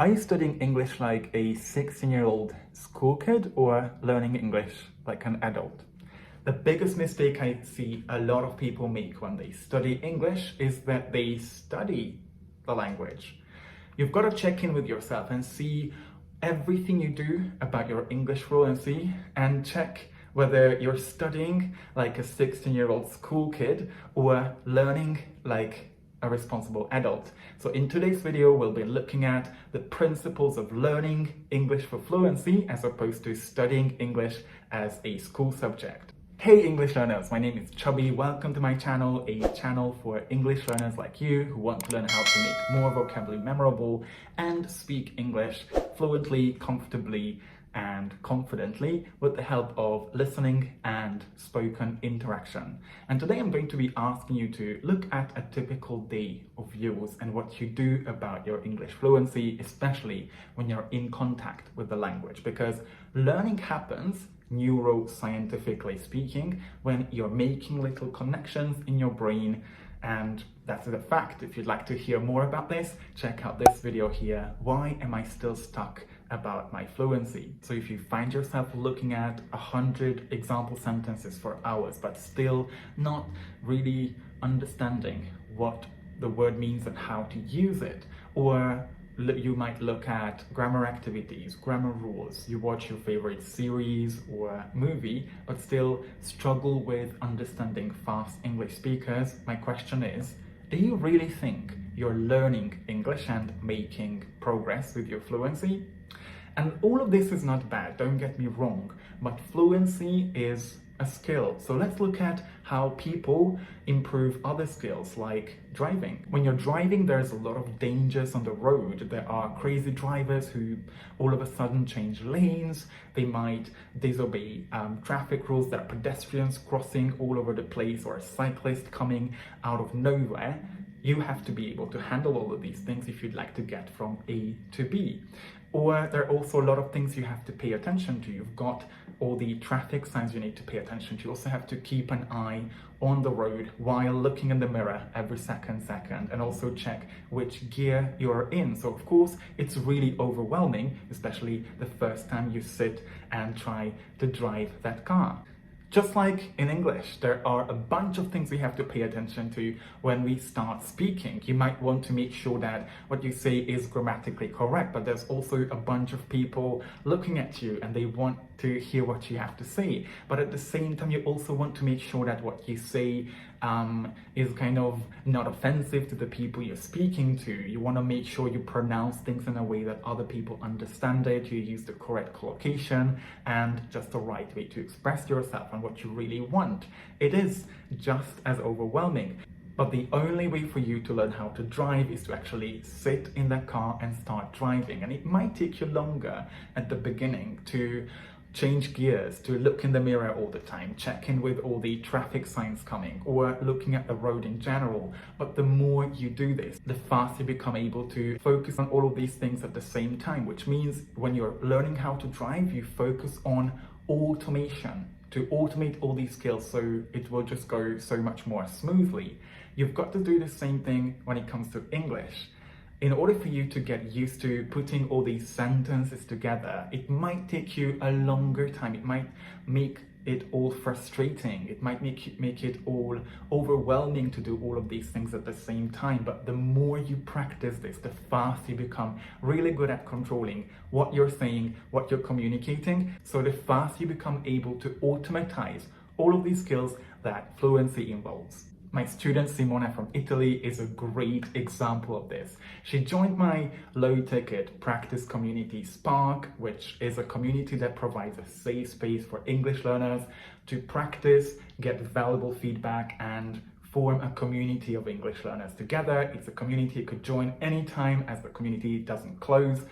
Are you studying English like a 16-year-old school kid or learning English like an adult? The biggest mistake I see a lot of people make when they study English is that they study the language. You've got to check in with yourself and see everything you do about your English fluency and check whether you're studying like a 16-year-old school kid or learning like a responsible adult. So in today's video, we'll be looking at the principles of learning English for fluency as opposed to studying English as a school subject. Hey English learners, my name is Csabi. Welcome to my channel, a channel for English learners like you who want to learn how to make more vocabulary memorable and speak English fluently, comfortably, and confidently with the help of listening and spoken interaction. And today I'm going to be asking you to look at a typical day of yours and what you do about your English fluency, especially when you're in contact with the language, because learning happens, neuroscientifically speaking, when you're making little connections in your brain. And that's a fact. If you'd like to hear more about this, check out this video here. Why am I still stuck about my fluency? So if you find yourself looking at 100 example sentences for hours, but still not really understanding what the word means and how to use it, or you might look at grammar activities, grammar rules, you watch your favorite series or movie, but still struggle with understanding fast English speakers, my question is, do you really think you're learning English and making progress with your fluency? And all of this is not bad, don't get me wrong, but fluency is a skill. So let's look at how people improve other skills like driving. When you're driving, there's a lot of dangers on the road. There are crazy drivers who all of a sudden change lanes. They might disobey traffic rules. There are pedestrians crossing all over the place or a cyclist coming out of nowhere. You have to be able to handle all of these things if you'd like to get from A to B. Or there are also a lot of things you have to pay attention to. You've got all the traffic signs you need to pay attention to. You also have to keep an eye on the road while looking in the mirror every second, and also check which gear you're in. So of course, it's really overwhelming, especially the first time you sit and try to drive that car. Just like in English, there are a bunch of things we have to pay attention to when we start speaking. You might want to make sure that what you say is grammatically correct, but there's also a bunch of people looking at you and they want to hear what you have to say. But at the same time, you also want to make sure that what you say is kind of not offensive to the people you're speaking to. You want to make sure you pronounce things in a way that other people understand it, you use the correct collocation and just the right way to express yourself and what you really want. It is just as overwhelming. But the only way for you to learn how to drive is to actually sit in the car and start driving. And it might take you longer at the beginning to change gears, to look in the mirror all the time, check in with all the traffic signs coming, or looking at the road in general. But the more you do this, the faster you become able to focus on all of these things at the same time, which means when you're learning how to drive, you focus on automation, to automate all these skills so it will just go so much more smoothly. You've got to do the same thing when it comes to English. In order for you to get used to putting all these sentences together, it might take you a longer time. It might make it all frustrating. It might make it all overwhelming to do all of these things at the same time. But the more you practice this, the faster you become really good at controlling what you're saying, what you're communicating. So the faster you become able to automatize all of these skills that fluency involves. My student Simona from Italy is a great example of this. She joined my low-ticket practice community Spark, which is a community that provides a safe space for English learners to practice, get valuable feedback, and form a community of English learners together. It's a community you could join anytime as the community doesn't close.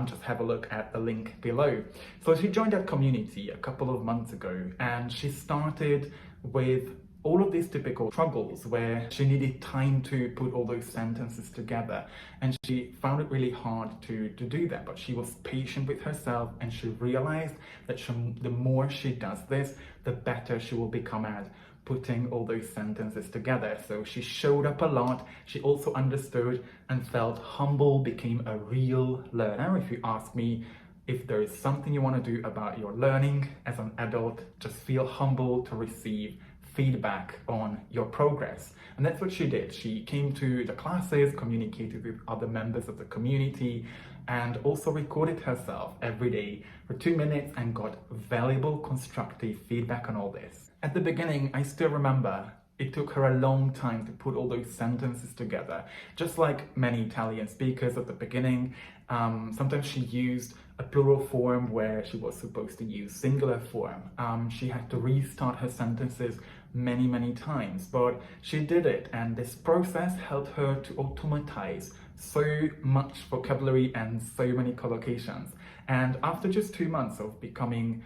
Just have a look at the link below. So she joined that community a couple of months ago, and she started with all of these typical struggles where she needed time to put all those sentences together, and she found it really hard to do that. But she was patient with herself, and she realized that the more she does this, the better she will become at putting all those sentences together. So she showed up a lot. She also understood and felt humble, became a real learner. If you ask me, if there is something you want to do about your learning as an adult, just feel humble to receive feedback on your progress. And that's what she did. She came to the classes, communicated with other members of the community, and also recorded herself every day for 2 minutes and got valuable, constructive feedback on all this. At the beginning, I still remember it took her a long time to put all those sentences together. Just like many Italian speakers at the beginning, sometimes she used a plural form where she was supposed to use singular form. She had to restart her sentences many times, but she did it, and this process helped her to automatize so much vocabulary and so many collocations. And after just 2 months of becoming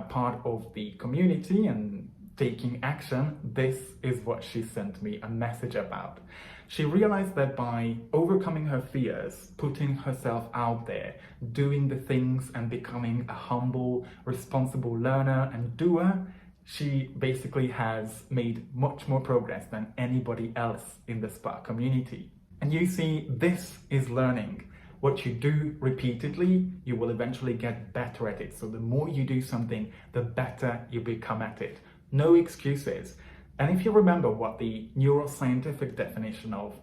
part of the community and taking action, this is what she sent me a message about. She realized that by overcoming her fears, putting herself out there, doing the things and becoming a humble, responsible learner and doer, she basically has made much more progress than anybody else in the Spark community. And you see, this is learning. What you do repeatedly, you will eventually get better at it. So the more you do something, the better you become at it. No excuses. And if you remember what the neuroscientific definition of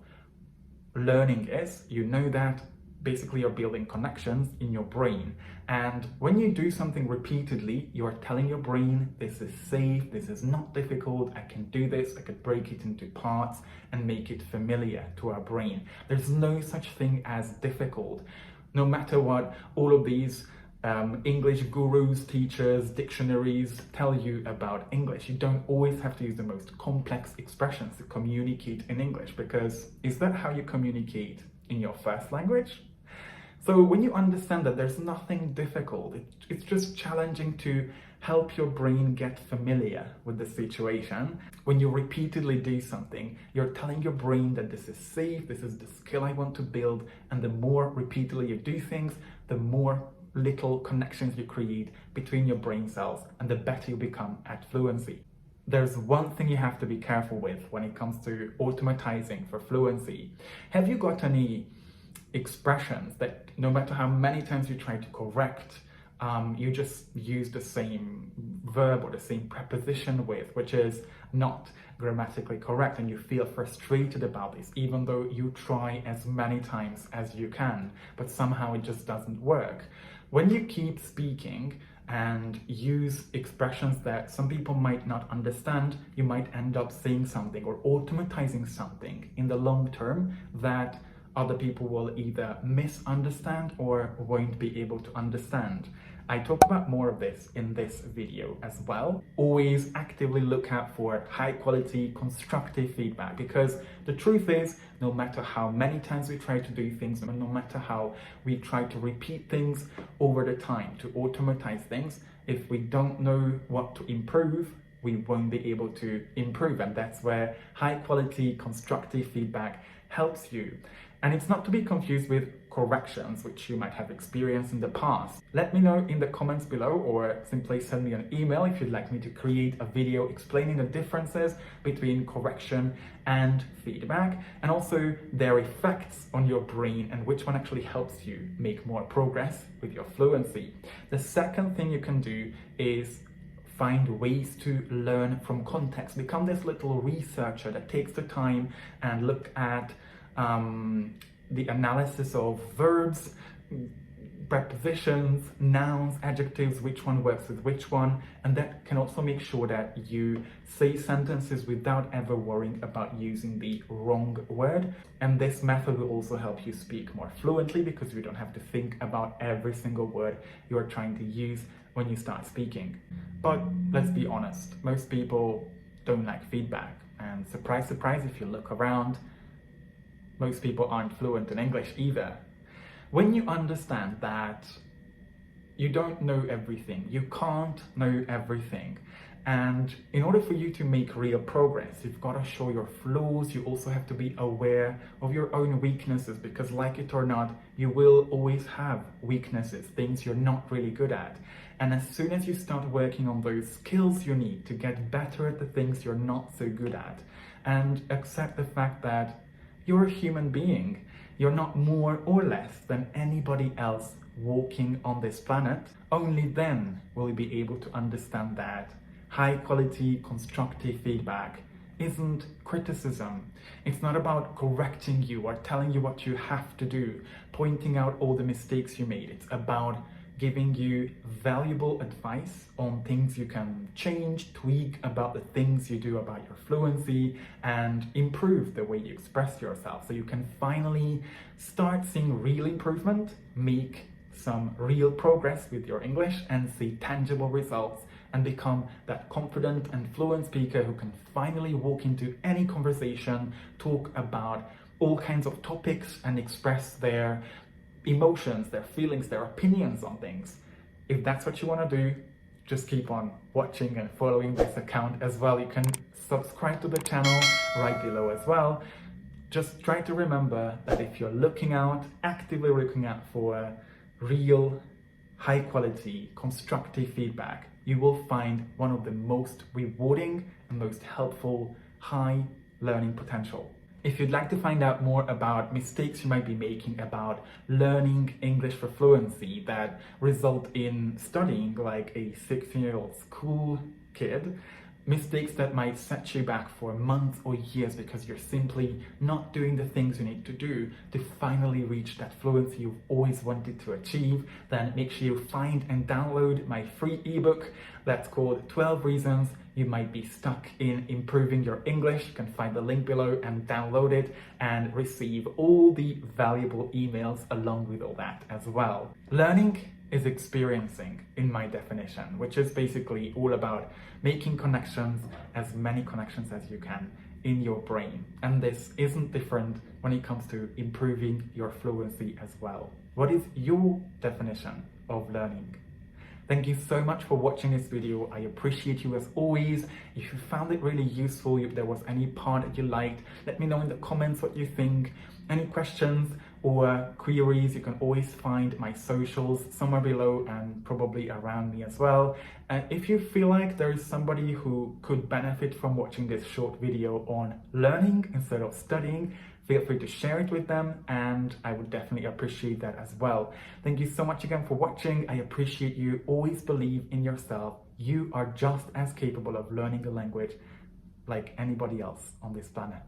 learning is, you know that basically you're building connections in your brain. And when you do something repeatedly, you are telling your brain, this is safe, this is not difficult, I can do this, I could break it into parts and make it familiar to our brain. There's no such thing as difficult. No matter what all of these English gurus, teachers, dictionaries tell you about English, you don't always have to use the most complex expressions to communicate in English, because is that how you communicate in your first language? So when you understand that there's nothing difficult, it's just challenging to help your brain get familiar with the situation. When you repeatedly do something, you're telling your brain that this is safe, this is the skill I want to build, and the more repeatedly you do things, the more little connections you create between your brain cells and the better you become at fluency. There's one thing you have to be careful with when it comes to automatizing for fluency. Have you got any expressions that no matter how many times you try to correct, you just use the same verb or the same preposition with, which is not grammatically correct, and you feel frustrated about this, even though you try as many times as you can, but somehow it just doesn't work? When you keep speaking and use expressions that some people might not understand, you might end up saying something or automatizing something in the long term that other people will either misunderstand or won't be able to understand. I talk about more of this in this video as well. Always actively look out for high quality, constructive feedback, because the truth is, no matter how many times we try to do things, no matter how we try to repeat things over the time, to automatize things, if we don't know what to improve, we won't be able to improve. And that's where high quality, constructive feedback helps you. And it's not to be confused with corrections, which you might have experienced in the past. Let me know in the comments below, or simply send me an email if you'd like me to create a video explaining the differences between correction and feedback, and also their effects on your brain and which one actually helps you make more progress with your fluency. The second thing you can do is find ways to learn from context. Become this little researcher that takes the time and look at the analysis of verbs, prepositions, nouns, adjectives, which one works with which one, and that can also make sure that you say sentences without ever worrying about using the wrong word. And this method will also help you speak more fluently, because you don't have to think about every single word you are trying to use when you start speaking. But let's be honest, most people don't like feedback, and surprise, surprise, if you look around, most people aren't fluent in English either. When you understand that you don't know everything, you can't know everything, And in order for you to make real progress, you've got to show your flaws. You also have to be aware of your own weaknesses, because like it or not, you will always have weaknesses, things you're not really good at. And as soon as you start working on those skills you need to get better at the things you're not so good at, and accept the fact that you're a human being, you're not more or less than anybody else walking on this planet, only then will you be able to understand that high quality constructive feedback isn't criticism. It's not about correcting you or telling you what you have to do, pointing out all the mistakes you made. It's about giving you valuable advice on things you can change, tweak about the things you do about your fluency, and improve the way you express yourself so you can finally start seeing real improvement, make some real progress with your English, and see tangible results, and become that confident and fluent speaker who can finally walk into any conversation, talk about all kinds of topics, and express their emotions, their feelings, their opinions on things. If that's what you want to do, just keep on watching and following this account as well. You can subscribe to the channel right below as well. Just try to remember that if you're actively looking out for real, high quality, constructive feedback, you will find one of the most rewarding and most helpful high learning potential. If you'd like to find out more about mistakes you might be making about learning English for fluency that result in studying like a 16-year-old school kid, mistakes that might set you back for months or years because you're simply not doing the things you need to do to finally reach that fluency you've always wanted to achieve, then make sure you find and download my free ebook that's called 12 Reasons You Might Be Stuck in Improving Your English. You can find the link below and download it and receive all the valuable emails along with all that as well. Learning is experiencing, in my definition, which is basically all about making connections, as many connections as you can in your brain. And this isn't different when it comes to improving your fluency as well. What is your definition of learning? Thank you so much for watching this video. I appreciate you as always. If you found it really useful, if there was any part that you liked, let me know in the comments what you think. Any questions or queries, you can always find my socials somewhere below and probably around me as well. And if you feel like there is somebody who could benefit from watching this short video on learning instead of studying, feel free to share it with them, and I would definitely appreciate that as well. Thank you so much again for watching. I appreciate you. Always believe in yourself. You are just as capable of learning a language like anybody else on this planet.